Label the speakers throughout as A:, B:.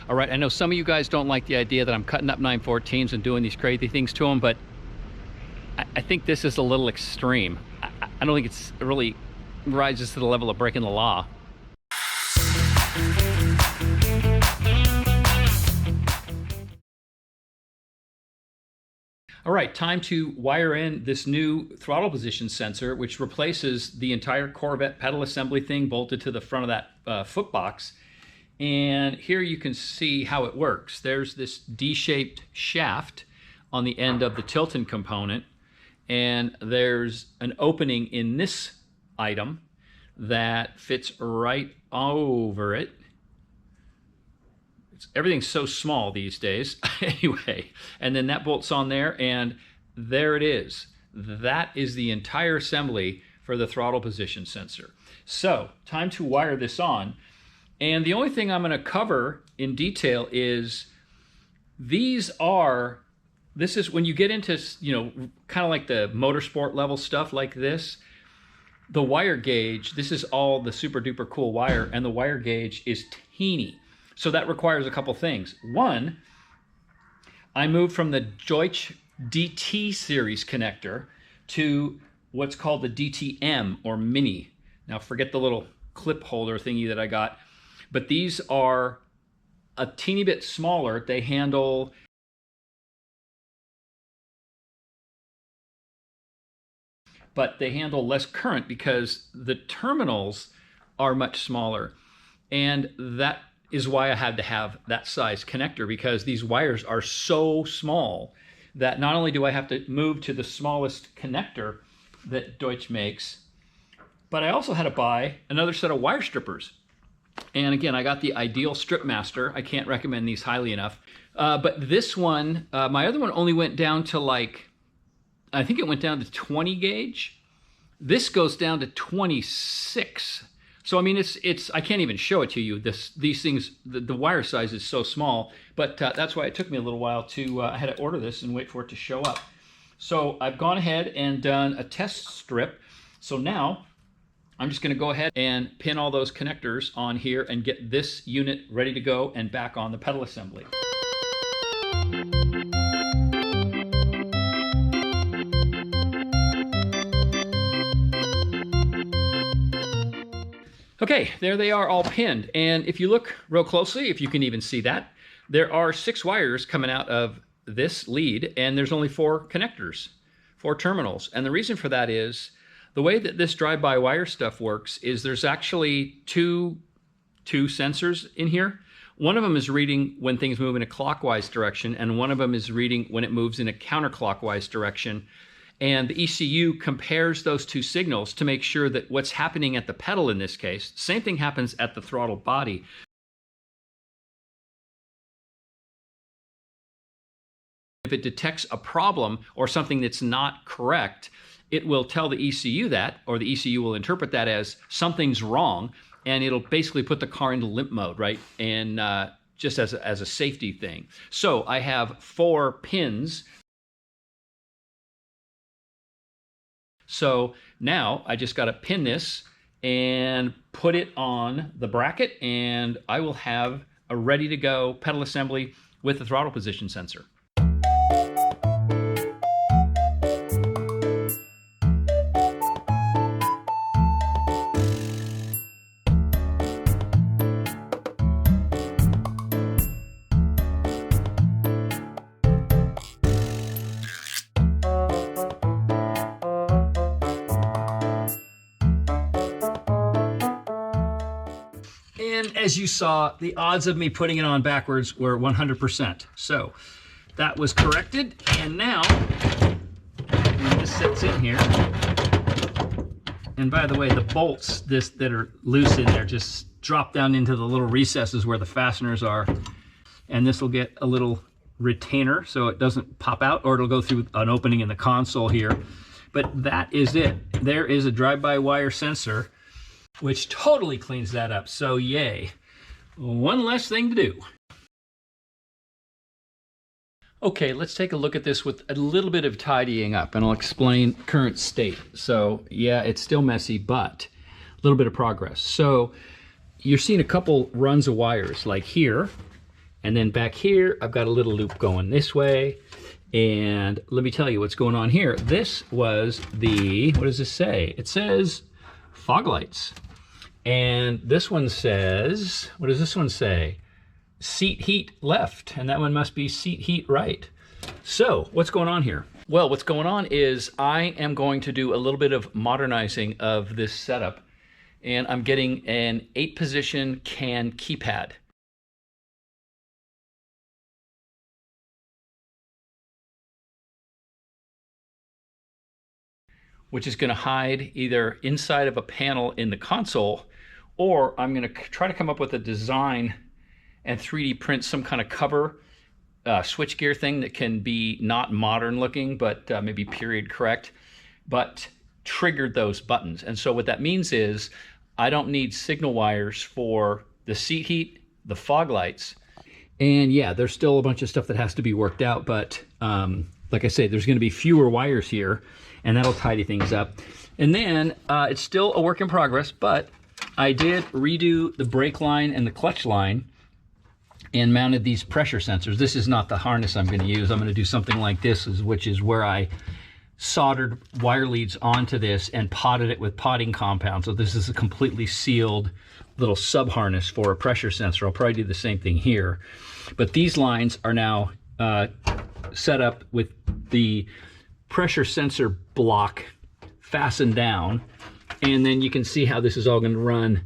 A: All right, I know some of you guys don't like the idea that I'm cutting up 914s and doing these crazy things to them, but I think this is a little extreme. I don't think it's really rises to the level of breaking the law. All right, time to wire in this new throttle position sensor, which replaces the entire Corvette pedal assembly thing bolted to the front of that foot box. And here you can see how it works. There's this D-shaped shaft on the end of the Tilton component, and there's an opening in this item that fits right over it. Everything's so small these days. Anyway, and then that bolts on there, and there it is. That is the entire assembly for the throttle position sensor. So, time to wire this on. And the only thing I'm going to cover in detail is this is when you get into, kind of like the motorsport level stuff like this, the wire gauge, this is all the super duper cool wire, and the wire gauge is teeny. So that requires a couple things. One, I moved from the Deutsch DT series connector to what's called the DTM or Mini. Now forget the little clip holder thingy that I got, but these are a teeny bit smaller. They handle less current because the terminals are much smaller. And that is why I had to have that size connector, because these wires are so small that not only do I have to move to the smallest connector that Deutsch makes, but I also had to buy another set of wire strippers. And again, I got the Ideal Strip Master. I can't recommend these highly enough. But this one, my other one only went down to I think it went down to 20 gauge. This goes down to 26. So I mean, I can't even show it to you. These things, the wire size is so small, but that's why it took me a little while to. I had to order this and wait for it to show up. So I've gone ahead and done a test strip. So now I'm just going to go ahead and pin all those connectors on here and get this unit ready to go and back on the pedal assembly. Okay, there they are all pinned. And if you look real closely, if you can even see that, there are 6 wires coming out of this lead, and there's only 4 connectors, 4 terminals. And the reason for that is the way that this drive-by-wire stuff works is there's actually two sensors in here. One of them is reading when things move in a clockwise direction, and one of them is reading when it moves in a counterclockwise direction. And the ECU compares those 2 signals to make sure that what's happening at the pedal in this case, same thing happens at the throttle body. If it detects a problem or something that's not correct, it will tell the ECU that, or the ECU will interpret that as something's wrong, and it'll basically put the car into limp mode, right? And just as a safety thing. So I have 4 pins. So now I just got to pin this and put it on the bracket, and I will have a ready to go pedal assembly with the throttle position sensor. And as you saw, the odds of me putting it on backwards were 100%. So that was corrected. And now, when this sits in here, and by the way, the bolts that are loose in there just drop down into the little recesses where the fasteners are. And this will get a little retainer so it doesn't pop out, or it'll go through an opening in the console here. But that is it. There is a drive-by-wire sensor, which totally cleans that up. So yay. One less thing to do. Okay, let's take a look at this with a little bit of tidying up, and I'll explain current state. So yeah, it's still messy, but a little bit of progress. So you're seeing a couple runs of wires, like here And then back here, I've got a little loop going this way. And let me tell you what's going on here. This was the, what does this say? It says fog lights. And this one says, what does this one say? Seat heat left, and that one must be seat heat right. So what's going on here? Well, what's going on is I am going to do a little bit of modernizing of this setup, and I'm getting an 8-position CAN keypad. Which is going to hide either inside of a panel in the console, or I'm going to try to come up with a design and 3D print some kind of cover switchgear thing that can be not modern looking, but maybe period correct, but triggered those buttons. And so what that means is I don't need signal wires for the seat heat, the fog lights, and yeah, there's still a bunch of stuff that has to be worked out, but like I say, there's going to be fewer wires here, and that'll tidy things up. And then it's still a work in progress, but I did redo the brake line and the clutch line and mounted these pressure sensors. This is not the harness I'm going to use. I'm going to do something like this, which is where I soldered wire leads onto this and potted it with potting compound. So this is a completely sealed little sub harness for a pressure sensor. I'll probably do the same thing here. But these lines are now set up with the pressure sensor block fastened down, and then you can see how this is all going to run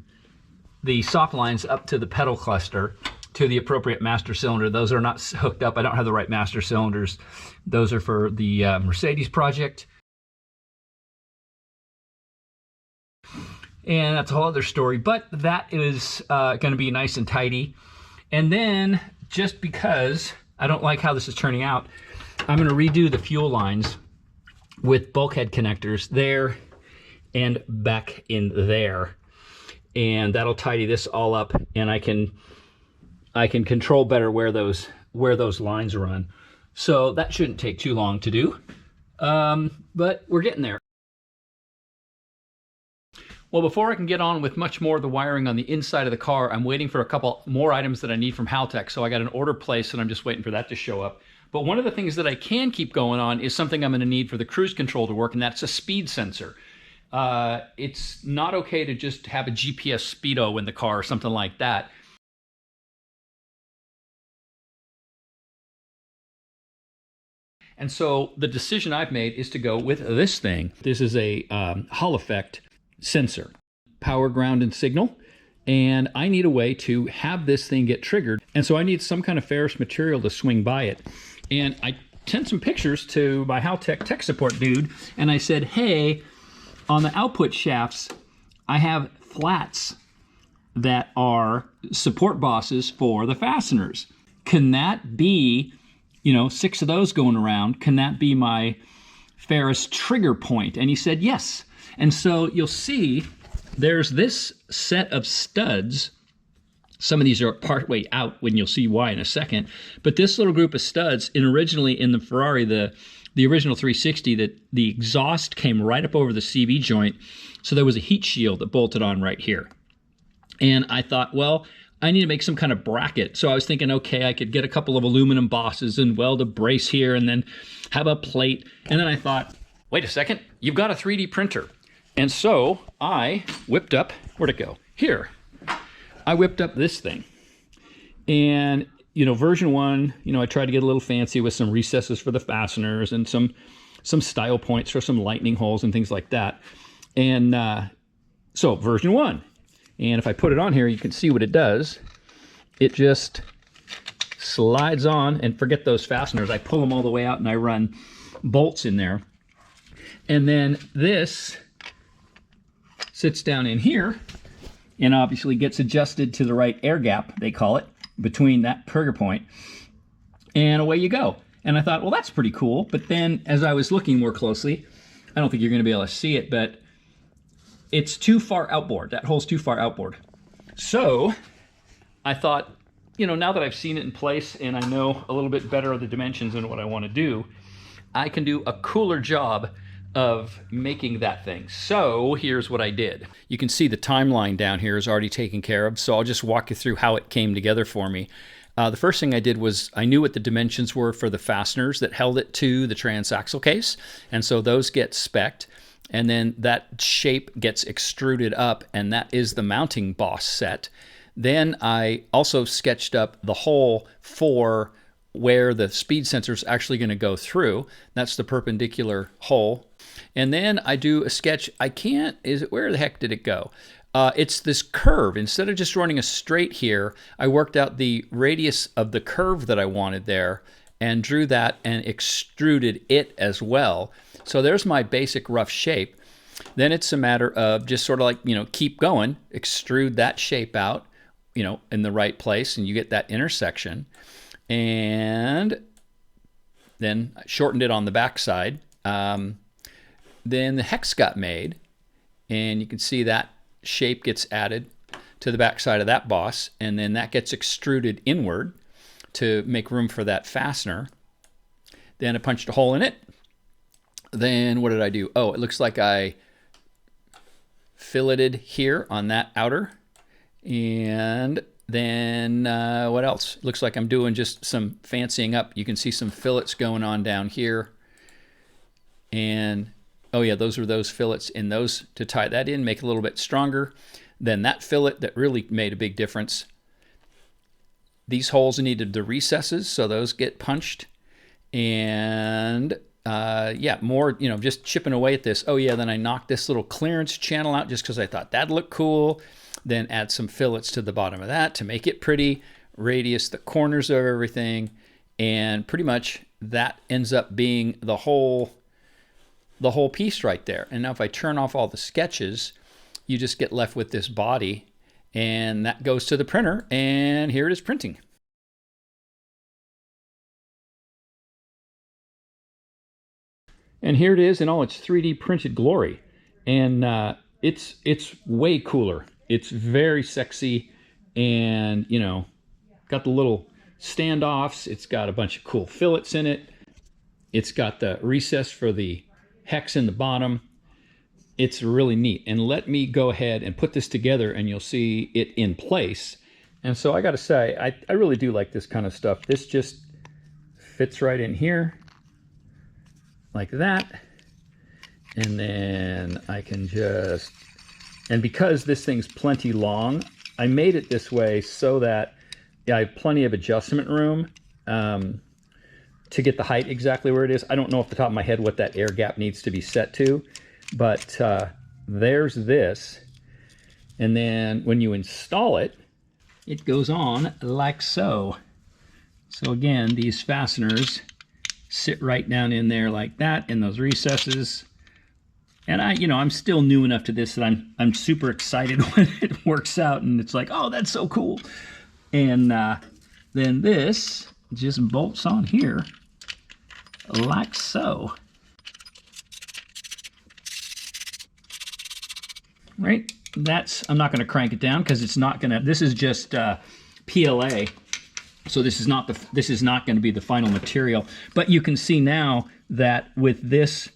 A: the soft lines up to the pedal cluster to the appropriate master cylinder. Those are not hooked up. I don't have the right master cylinders. Those are for the Mercedes project. And that's a whole other story, but that is going to be nice and tidy. And then, just because I don't like how this is turning out, I'm going to redo the fuel lines with bulkhead connectors there and back in there. And that'll tidy this all up, and I can control better where those lines run. So that shouldn't take too long to do, but we're getting there. Well, before I can get on with much more of the wiring on the inside of the car, I'm waiting for a couple more items that I need from Haltech. So I got an order placed, and I'm just waiting for that to show up. But one of the things that I can keep going on is something I'm going to need for the cruise control to work, and that's a speed sensor. It's not okay to just have a GPS speedo in the car or something like that. And so the decision I've made is to go with this thing. This is a Hall effect sensor, power, ground, and signal. And I need a way to have this thing get triggered. And so I need some kind of ferrous material to swing by it. And I sent some pictures to my Haltech tech support dude, and I said, hey, on the output shafts, I have flats that are support bosses for the fasteners. Can that be, 6 of those going around, can that be my ferrous trigger point? And he said, yes. And so you'll see there's this set of studs. Some of these are partway out, when you'll see why in a second. But this little group of studs, and originally in the Ferrari, the original 360, that the exhaust came right up over the CV joint. So there was a heat shield that bolted on right here. And I thought, well, I need to make some kind of bracket. So I was thinking, okay, I could get a couple of aluminum bosses and weld a brace here and then have a plate. And then I thought, wait a second, you've got a 3D printer. And so I whipped up, where'd it go? Here. I whipped up this thing. And, version 1, I tried to get a little fancy with some recesses for the fasteners and some style points for some lightning holes and things like that. And so version 1. And if I put it on here, you can see what it does. It just slides on, and forget those fasteners. I pull them all the way out and I run bolts in there. And then this sits down in here and obviously gets adjusted to the right air gap, they call it, between that trigger point. And away you go. And I thought, well, that's pretty cool. But then as I was looking more closely, I don't think you're going to be able to see it, but it's too far outboard. That hole's too far outboard. So I thought, now that I've seen it in place and I know a little bit better of the dimensions and what I want to do, I can do a cooler job of making that thing. So here's what I did. You can see the timeline down here is already taken care of, so I'll just walk you through how it came together for me. The first thing I did was I knew what the dimensions were for the fasteners that held it to the transaxle case, and so those get spec'd, and then that shape gets extruded up, and that is the mounting boss set. Then I also sketched up the hole for where the speed sensor is actually going to go through. That's the perpendicular hole. And then I do a sketch. Where the heck did it go? It's this curve. Instead of just running a straight here, I worked out the radius of the curve that I wanted there and drew that and extruded it as well. So there's my basic rough shape. Then it's a matter of just sort of like, keep going, extrude that shape out, in the right place, and you get that intersection. And then I shortened it on the back side. Then the hex got made, and you can see that shape gets added to the back side of that boss, and then that gets extruded inward to make room for that fastener. Then I punched a hole in it. Then what did I do? Oh, it looks like I filleted here on that outer. And then what else? Looks like I'm doing just some fancying up. You can see some fillets going on down here. And, oh yeah, those are those fillets in those to tie that in, make it a little bit stronger. Then that fillet that really made a big difference. These holes needed the recesses, so those get punched. And yeah, more, just chipping away at this. Oh yeah, then I knocked this little clearance channel out just because I thought that'd look cool. Then add some fillets to the bottom of that to make it pretty. Radius the corners of everything. And pretty much that ends up being the whole piece right there. And now if I turn off all the sketches, you just get left with this body. And that goes to the printer. And here it is printing. And here it is in all its 3D printed glory. And it's way cooler. It's very sexy, and got the little standoffs. It's got a bunch of cool fillets in it. It's got the recess for the hex in the bottom. It's really neat. And let me go ahead and put this together, and you'll see it in place. And so I got to say, I really do like this kind of stuff. This just fits right in here like that. And then I can just... And because this thing's plenty long, I made it this way so that I have plenty of adjustment room to get the height exactly where it is. I don't know off the top of my head what that air gap needs to be set to, but there's this. And then when you install it, it goes on like so. So again, these fasteners sit right down in there like that in those recesses. And I'm still new enough to this that I'm super excited when it works out, and it's like, oh, that's so cool. And then this just bolts on here like so. Right? I'm not going to crank it down because it's not going to. This is just PLA, so this is not going to be the final material. But you can see now that with this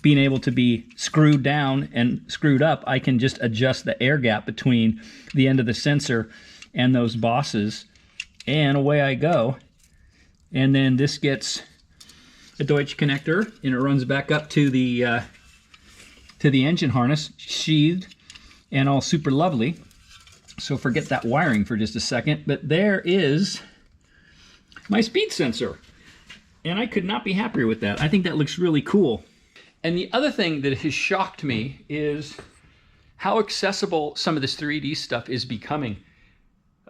A: being able to be screwed down and screwed up, I can just adjust the air gap between the end of the sensor and those bosses, and away I go. And then this gets a Deutsch connector, and it runs back up to the engine harness, sheathed and all super lovely. So forget that wiring for just a second, but there is my speed sensor, and I could not be happier with that. I think that looks really cool. And the other thing that has shocked me is how accessible some of this 3D stuff is becoming.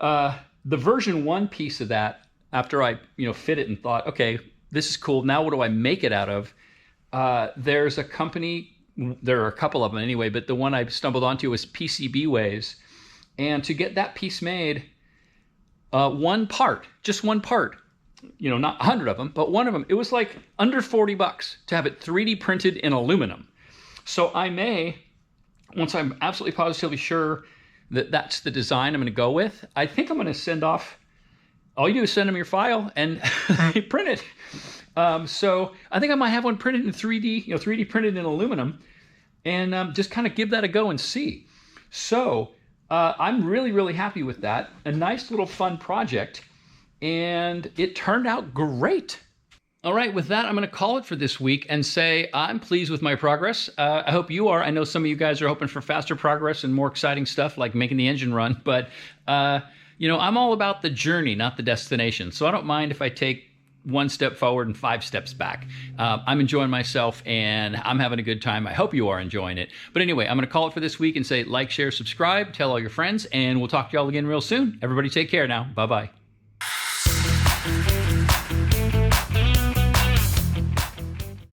A: The version 1 piece of that, after I fit it and thought, okay, this is cool, now what do I make it out of? There's a company, there are a couple of them anyway, but the one I stumbled onto was PCB Ways. And to get that piece made, one part, just one part, not 100 of them, but one of them, it was like under $40 to have it 3D printed in aluminum. So I may, once I'm absolutely positively sure that that's the design I'm going to go with, I think I'm going to send off, all you do is send them your file and they print it. So I think I might have one printed in 3D, 3D printed in aluminum, and just kind of give that a go and see. So I'm really, really happy with that. A nice little fun project. and it turned out great. All right, with that, I'm going to call it for this week and say I'm pleased with my progress. I hope you are. I know some of you guys are hoping for faster progress and more exciting stuff like making the engine run, but I'm all about the journey, not the destination. So I don't mind if I take one step forward and 5 steps back. I'm enjoying myself and I'm having a good time. I hope you are enjoying it. But anyway, I'm going to call it for this week and say like, share, subscribe, tell all your friends, and we'll talk to y'all again real soon. Everybody take care now. Bye-bye.